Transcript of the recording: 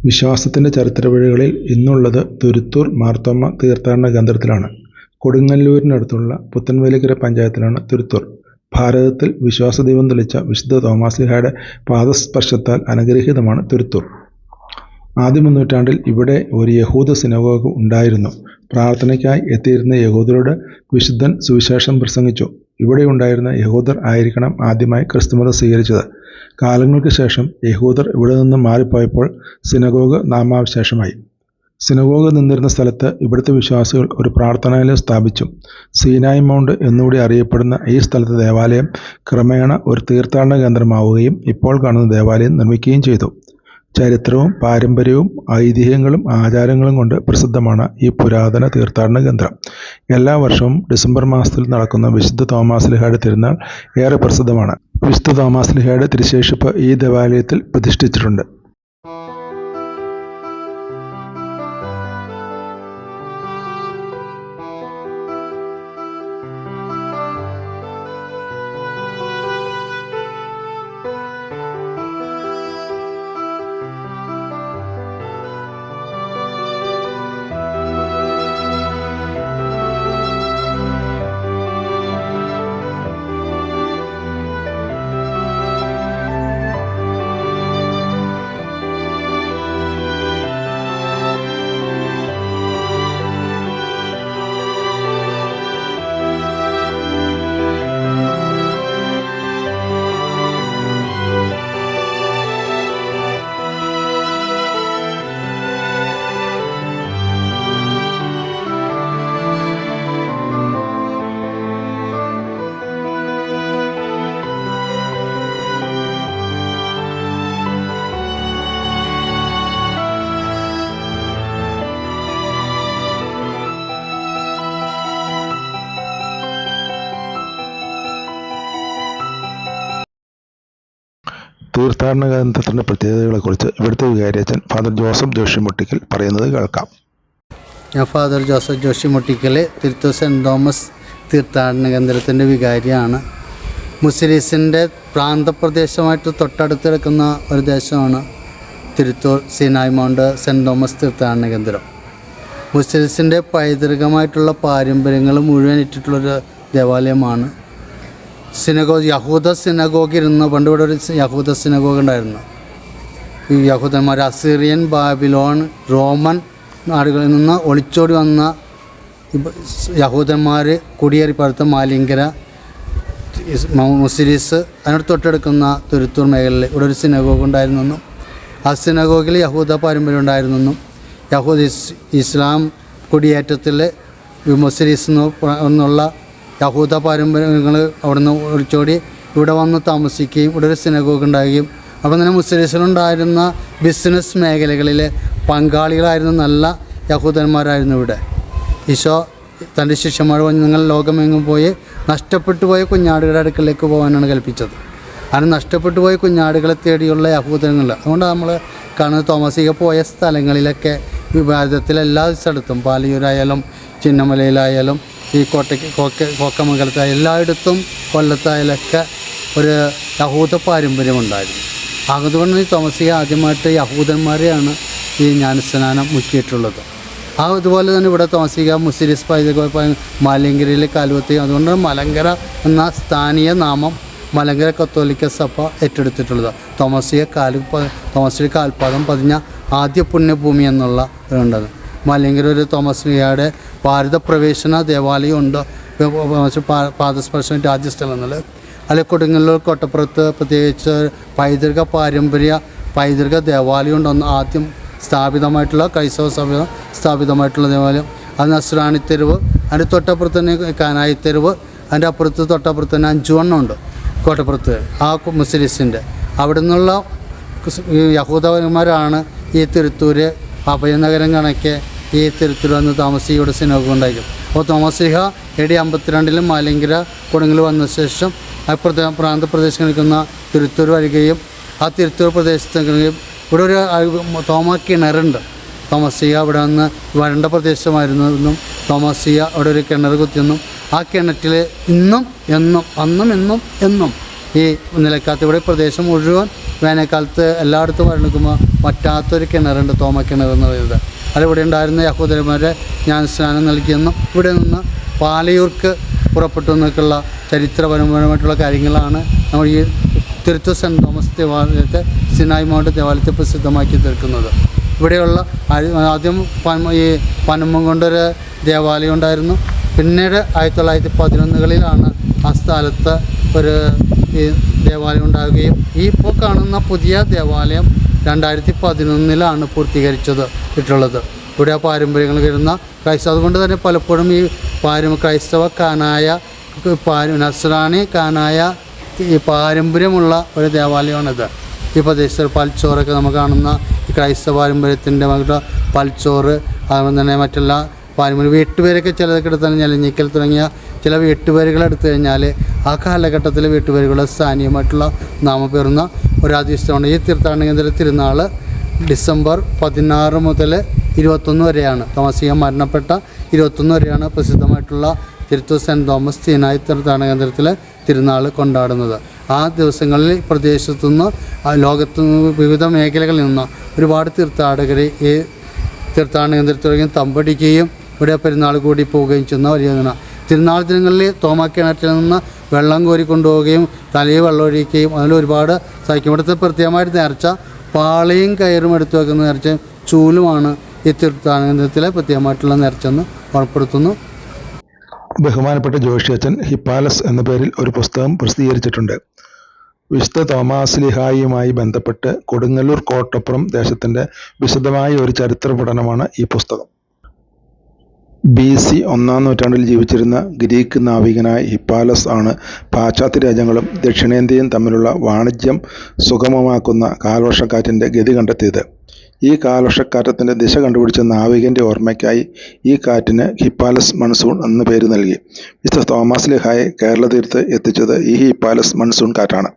വിശ്വാസത്തിൻ്റെ ചരിത്രവഴികളിൽ ഇന്നുള്ളത് തുരുത്തൂർ മാർത്തോമ്മ തീർത്ഥാടന കേന്ദ്രത്തിലാണ്. കൊടുങ്ങല്ലൂരിനടുത്തുള്ള പുത്തൻവേലിക്കര പഞ്ചായത്തിലാണ് തുരുത്തൂർ. ഭാരതത്തിൽ വിശ്വാസദീപം തെളിച്ച വിശുദ്ധ തോമാശ്ലീഹായുടെ പാദസ്പർശത്താൽ അനുഗ്രഹീതമാണ് തുരുത്തൂർ. ആദ്യ 1 നൂറ്റാണ്ടിൽ ഇവിടെ ഒരു യഹൂദ സിനഗോഗ് ഉണ്ടായിരുന്നു. പ്രാർത്ഥനയ്ക്കായി എത്തിയിരുന്ന യഹൂദരോട് വിശുദ്ധൻ സുവിശേഷം പ്രസംഗിച്ചു. ഇവിടെയുണ്ടായിരുന്ന യഹൂദർ ആയിരിക്കണം ആദ്യമായി ക്രിസ്തുമതം സ്വീകരിച്ചത്. കാലങ്ങൾക്ക് ശേഷം യഹൂദർ ഇവിടെ നിന്ന് മാറിപ്പോയപ്പോൾ സിനഗോഗ് നാമാവശേഷമായി. സിനഗോഗ് നിന്നിരുന്ന സ്ഥലത്ത് ഇവിടുത്തെ വിശ്വാസികൾ ഒരു പ്രാർത്ഥനാലയം സ്ഥാപിച്ചു. സീനായ് മൗണ്ട് എന്നുകൂടി അറിയപ്പെടുന്ന ഈ സ്ഥലത്തെ ദേവാലയം ക്രമേണ ഒരു തീർത്ഥാടന കേന്ദ്രമാവുകയും ഇപ്പോൾ കാണുന്ന ദേവാലയം നിർമ്മിക്കുകയും ചെയ്തു. ചരിത്രവും പാരമ്പര്യവും ഐതിഹ്യങ്ങളും ആചാരങ്ങളും കൊണ്ട് പ്രസിദ്ധമാണ് ഈ പുരാതന തീർത്ഥാടന കേന്ദ്രം. എല്ലാ വർഷവും ഡിസംബർ മാസത്തിൽ നടക്കുന്ന വിശുദ്ധ തോമാശ്ലീഹായുടെ തിരുനാൾ ഏറെ പ്രസിദ്ധമാണ്. വിശുദ്ധ തോമാശ്ലീഹായുടെ തിരുശേഷിപ്പ് ഈ ദേവാലയത്തിൽ പ്രതിഷ്ഠിച്ചിട്ടുണ്ട്. തീർത്ഥാടന കേന്ദ്രത്തിൻ്റെ പ്രത്യേകതകളെക്കുറിച്ച് ഇവിടുത്തെ വികാരിയച്ഛൻ ഫാദർ ജോസഫ് ജോഷി മുട്ടിക്കൽ പറയുന്നത് കേൾക്കാം. ഞാൻ father Joseph Joshi Muttikkal Thiruthur saint Thomas തീർത്ഥാടന കേന്ദ്രത്തിൻ്റെ വികാരിയാണ്. മുസ്ലിംസിൻ്റെ പ്രാന്തപ്രദേശമായിട്ട് തൊട്ടടുത്ത് കിടക്കുന്ന ഒരു ദേശമാണ് Thiruthur Sinai mount saint Thomas തീർത്ഥാടന കേന്ദ്രം. മുസ്ലിംസിൻ്റെ പൈതൃകമായിട്ടുള്ള പാരമ്പര്യങ്ങൾ മുഴുവൻ ഇട്ടിട്ടുള്ളൊരു ദേവാലയമാണ്. യഹൂദ സിനഗോഗ് ഇരുന്ന് പണ്ട് ഇവിടെ ഒരു യഹൂദ സിനഗോഗ് ഉണ്ടായിരുന്നു. ഈ യഹൂദന്മാർ അസീറിയൻ, ബാബിലോൺ, റോമൻ നാടുകളിൽ നിന്ന് ഒളിച്ചോടി വന്ന യഹൂദന്മാർ കുടിയേറി പാർത്ത മാലിങ്കര, മുസ്ലിസ്, അതിനോട് തൊട്ടെടുക്കുന്ന തുരുത്തൂർ മേഖലയിൽ ഇവിടെ ഒരു സിനഗോഗ് ഉണ്ടായിരുന്നെന്നും ആ സിനഗോഗിൽ യഹൂദ പാരമ്പര്യം ഉണ്ടായിരുന്നെന്നും ഇസ്ലാം കുടിയേറ്റത്തിൽ മുസ്ലിസ് എന്നുള്ള യഹൂദ പാരമ്പര്യങ്ങൾ അവിടെ നിന്ന് ഒളിച്ചോടി ഇവിടെ വന്ന് താമസിക്കുകയും ഇവിടെ ഒരു സിനഗോഗ് ഉണ്ടാകുകയും അപ്പം തന്നെ മുസ്ലിംസിലുണ്ടായിരുന്ന ബിസിനസ് മേഖലകളിലെ പങ്കാളികളായിരുന്ന നല്ല യഹൂദന്മാരായിരുന്നു ഇവിടെ. ഈശോ തൻ്റെ ശിഷ്യന്മാർ നിങ്ങൾ ലോകമെങ്ങും പോയി നഷ്ടപ്പെട്ടു പോയ കുഞ്ഞാടുകളുടെ അടുക്കലേക്ക് പോകാനാണ് കൽപ്പിച്ചത്. അങ്ങനെ നഷ്ടപ്പെട്ടു പോയ കുഞ്ഞാടുകളെ തേടിയുള്ള യഹൂദങ്ങൾ. അതുകൊണ്ട് നമ്മൾ കാണുന്നത് തോമസിക പോയ സ്ഥലങ്ങളിലൊക്കെ ഭാരതത്തിലെ എല്ലാ സ്ഥലത്തും പാലിയൂരായാലും ചിന്നമലയിലായാലും ഈ കോക്കമംഗലത്തായ എല്ലായിടത്തും കൊല്ലത്തായാലൊക്കെ ഒരു യഹൂദ പാരമ്പര്യമുണ്ടായിരുന്നു. അതുകൊണ്ട് ഈ തോമസിക ആദ്യമായിട്ട് യഹൂദന്മാരെയാണ് ഈ ജ്ഞാനസ്നാനം മുക്കിയിട്ടുള്ളത്. അതുപോലെ തന്നെ ഇവിടെ തോമസിക മുസ്ലിസ് പൈതൃക മാലിങ്കരയിൽ കാലുവത്തി. അതുകൊണ്ട് മലങ്കര എന്ന സ്ഥാനീയ നാമം മലങ്കര കത്തോലിക്ക സഭ ഏറ്റെടുത്തിട്ടുള്ളത്. തോമസിക കാൽപാദം പതിഞ്ഞ ആദ്യ പുണ്യഭൂമി എന്നുള്ള ഇതുണ്ടത്. മലങ്കര ഒരു തോമസ്ലിയുടെ ഭാരതപ്രവേശന ദേവാലയം ഉണ്ട്. പാദസ്പർശനത്തിൻ്റെ ആദ്യ സ്ഥലം എന്നുള്ളത്. അല്ലെങ്കിൽ കൊടുങ്ങല്ലൂർ കോട്ടപ്പുറത്ത് പ്രത്യേകിച്ച് പൈതൃക ദേവാലയം ഉണ്ടെന്ന് ആദ്യം സ്ഥാപിതമായിട്ടുള്ള ക്രൈസ്തവ സഭ സ്ഥാപിതമായിട്ടുള്ള ദേവാലയം. അത് നസ്രാണി തെരുവ്, അതിൻ്റെ തൊട്ടപ്പുറത്ത് തന്നെ കാനായി തെരുവ്, അതിൻ്റെ അപ്പുറത്ത് തൊട്ടപ്പുറത്ത് തന്നെ 5 ഉണ്ട് കോട്ടപ്പുറത്ത് ആ മുസ്ലിസിൻ്റെ. അവിടെ നിന്നുള്ള യഹൂദന്മാരാണ് ഈ തിരുത്തൂര് അഭയനഗരം കണക്കെ ഈ തിരുത്തൂർ വന്ന് താമസിയുടെ സിനഗോഗ് ഉണ്ടായിരിക്കും. അപ്പോൾ തോമസ്ലീഹ AD 52 മാലിങ്കര കൊടുങ്ങൽ വന്ന ശേഷം പ്രാന്തപ്രദേശം നിൽക്കുന്ന തിരുത്തൂർ വരികയും ആ തിരുത്തൂർ പ്രദേശത്ത് ഇവിടെ ഒരു തോമ കിണറുണ്ട്. തോമസ്ലീഹ ഇവിടെ വന്ന് വരണ്ട പ്രദേശമായിരുന്നെന്നും തോമസ്ലീഹ അവിടെ ഒരു കിണർ കുത്തിയെന്നും ആ കിണറ്റിൽ ഇന്നും എന്നും അന്നും എന്നും ഈ നിലക്കാത്ത ഇവിടെ പ്രദേശം മുഴുവൻ വേനൽക്കാലത്ത് എല്ലായിടത്തും വരണിക്കുമ്പോൾ വറ്റാത്തൊരു കിണറുണ്ട്, തോമ കിണർ എന്ന് പറയുന്നത്. അതിവിടെ ഉണ്ടായിരുന്ന യഹൂദന്മാരെ ജ്ഞാനസ്നാനം നൽകിയെന്നും ഇവിടെ നിന്ന് പാലയൂർക്ക് പുറപ്പെട്ടു നിന്നൊക്കെയുള്ള ചരിത്രപരമായിട്ടുള്ള കാര്യങ്ങളാണ് നമ്മൾ ഈ തിരുത്തൂർ സെൻറ്റ് തോമസ് ദേവാലയത്തെ സിനായ് മൗണ്ട് ദേവാലയത്തെ പ്രസിദ്ധമാക്കി തീർക്കുന്നത്. ഇവിടെയുള്ള ആദ്യം ഈ പനമ്പം കൊണ്ടൊരു ദേവാലയം ഉണ്ടായിരുന്നു. പിന്നീട് 1911 ആ സ്ഥലത്ത് ഒരു ഈ ദേവാലയം ഉണ്ടാവുകയും ഈ ഇപ്പോൾ കാണുന്ന പുതിയ ദേവാലയം 2011 പൂർത്തീകരിച്ചത് ഇട്ടുള്ളത്. ഇവിടെ ആ പാരമ്പര്യങ്ങൾ വരുന്ന അതുകൊണ്ട് തന്നെ പലപ്പോഴും ഈ ക്രൈസ്തവ കാനായ നസ്രാണി കാനായ ഈ പാരമ്പര്യമുള്ള ഒരു ദേവാലയമാണിത്. ഈ പ്രദേശത്ത് പൽച്ചോറൊക്കെ നമുക്ക് കാണുന്ന ഈ ക്രൈസ്തവ പാരമ്പര്യത്തിൻ്റെ പൽച്ചോറ്, അതുപോലെ തന്നെ മറ്റുള്ള പാരമ്പര്യം വീട്ടുപേരൊക്കെ ചിലതൊക്കെ എടുത്താൽ ഞെല്ലിഞ്ഞിക്കൽ തുടങ്ങിയ ചില വീട്ടുപേരുകൾ എടുത്തു കഴിഞ്ഞാൽ ആ കാലഘട്ടത്തിലെ വീട്ടുപേരുകളുടെ സ്ഥാനീയമായിട്ടുള്ള നാമപേറുന്ന ഒരാദിഷ്ടമാണ്. ഈ തീർത്ഥാടന കേന്ദ്ര തിരുനാൾ ഡിസംബർ 16 മുതൽ 21 വരെയാണ്. തോമസിക മരണപ്പെട്ട 21 വരെയാണ് പ്രസിദ്ധമായിട്ടുള്ള തിരുത്തൂർ സെൻറ്റ് തോമസ് സീനായ് തീർത്ഥാടന കേന്ദ്രത്തിലെ തിരുനാൾ കൊണ്ടാടുന്നത്. ആ ദിവസങ്ങളിൽ പ്രദേശത്തുനിന്ന് ലോകത്തുനിന്ന് വിവിധ മേഖലകളിൽ നിന്ന് ഒരുപാട് തീർത്ഥാടകർ ഈ തീർത്ഥാടന കേന്ദ്രത്തിലേക്ക് തമ്പടിക്കുകയും ഇവിടെ പെരുന്നാൾ കൂടി പോവുകയും ചെയ്യുന്ന വലിയ ദിനം. തിരുനാൾ ദിനങ്ങളിൽ തോമാക്കിണറ്റിൽ നിന്ന് വെള്ളം കോരി കൊണ്ടുപോവുകയും തലയിൽ വെള്ളമൊഴിക്കുകയും അതിൽ ഒരുപാട് സഹിക്കും. ഇവിടുത്തെ പ്രത്യേകമായിട്ട് നേർച്ച പാളയും കയറും എടുത്തു വെക്കുന്ന നേർച്ച ചൂലുമാണ് ഈ തീർത്ഥാടന കേന്ദ്രത്തിലെ പ്രത്യേകമായിട്ടുള്ള നേർച്ച എന്ന് ഉൾപ്പെടുത്തുന്നു. ബഹുമാനപ്പെട്ട ജോഷി അച്ഛൻ ഹിപ്പാലസ് എന്ന പേരിൽ ഒരു പുസ്തകം പ്രസിദ്ധീകരിച്ചിട്ടുണ്ട്. വിശുദ്ധ തോമാശ്ലീഹായുമായി ബന്ധപ്പെട്ട് കൊടുങ്ങല്ലൂർ കോട്ടപ്പുറം ദേശത്തിൻ്റെ വിശദമായ ഒരു ചരിത്ര പഠനമാണ് ഈ പുസ്തകം. BC 1-ാം നൂറ്റാണ്ടിൽ ജീവിച്ചിരുന്ന ഗ്രീക്ക് നാവികനായ ഹിപ്പാലസ് ആണ് പാശ്ചാത്യ രാജ്യങ്ങളും ദക്ഷിണേന്ത്യയും തമ്മിലുള്ള വാണിജ്യം സുഗമമാക്കുന്ന കാലവർഷക്കാറ്റിൻ്റെ ഗതി കണ്ടെത്തിയത്. ഈ കാലവർഷക്കാറ്റത്തിൻ്റെ ദിശ കണ്ടുപിടിച്ച നാവികൻ്റെ ഓർമ്മയ്ക്കായി ഈ കാറ്റിന് ഹിപ്പാലസ് മൺസൂൺ എന്ന പേര് നൽകി. വിശുദ്ധ തോമാശ്ലീഹായെ കേരള തീരത്ത് എത്തിച്ചത് ഈ ഹിപ്പാലസ് മൺസൂൺ കാറ്റാണ്.